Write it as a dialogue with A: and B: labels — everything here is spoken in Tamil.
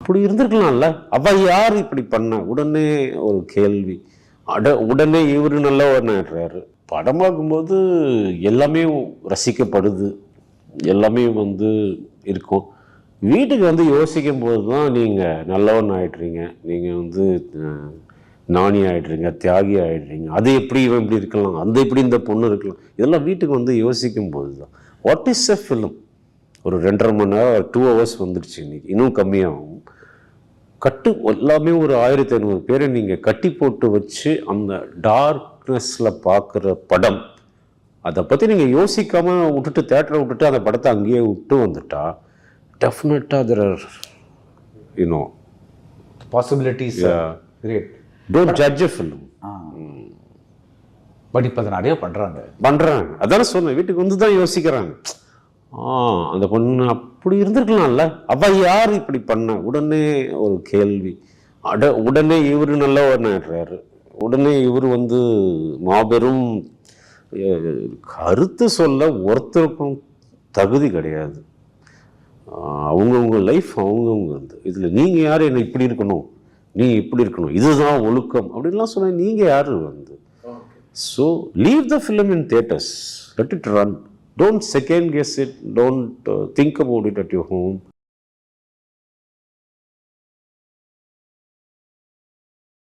A: இப்படி இருந்திருக்கலாம்ல, அவ யார் இப்படி பண்ண? உடனே ஒரு கேள்வி. உடனே இவரு நல்லவர் ஆயிடுறாரு. படம் பார்க்கும்போது எல்லாமே ரசிக்கப்படுது, எல்லாமே இருக்கும். வீட்டுக்கு யோசிக்கும் போது தான் நீங்கள் நல்லவன் ஆகிடுறீங்க, நீங்கள் ஞானி ஆகிடுறீங்க, தியாகி ஆகிடுறீங்க. அது எப்படி இவன் இப்படி இருக்கலாம், அந்த எப்படி இந்த பொண்ணு இருக்கலாம், இதெல்லாம் வீட்டுக்கு யோசிக்கும் போது தான். What is a film? ஒரு 2.5 மணி நேரம் 2 ஹவர்ஸ் வந்துடுச்சு, இன்னைக்கு இன்னும் கம்மியாகும். எல்லாமே ஒரு 1500 பேரை நீங்கள் கட்டி போட்டு வச்சு அந்த டார்க்னஸில் பார்க்குற படம், அதை பற்றி நீங்கள் யோசிக்காமல் விட்டுட்டு தேட்டரை விட்டுட்டு அந்த படத்தை அங்கேயே விட்டு வந்துட்டா டெஃபினட்டாக there are
B: possibilities. Great.
A: Don't judge a film.
B: But இப்போ அதை நிறைய பண்ணுறாங்க.
A: அதான சொன்னேன், வீட்டுக்கு தான் யோசிக்கிறாங்க. அந்த பொண்ணு அப்படி இருந்திருக்கலாம்ல, அவ யார் இப்படி பண்ண? உடனே ஒரு கேள்வி. உடனே இவரு நல்லவர் ஆயிடுறாரு. உடனே இவர் மாபெரும் கருத்து சொல்ல ஒருத்தருக்கும் தகுதி கிடையாது. அவங்கவுங்க லைஃப் அவங்கவுங்க இதில் நீங்கள் யார் என்ன இப்படி இருக்கணும், நீ இப்படி இருக்கணும், இதுதான் ஒழுக்கம் அப்படின்லாம் சொன்ன நீங்கள் யார் so leave the film in theatres, let it run. Don't second guess it. Don't think about it at your home.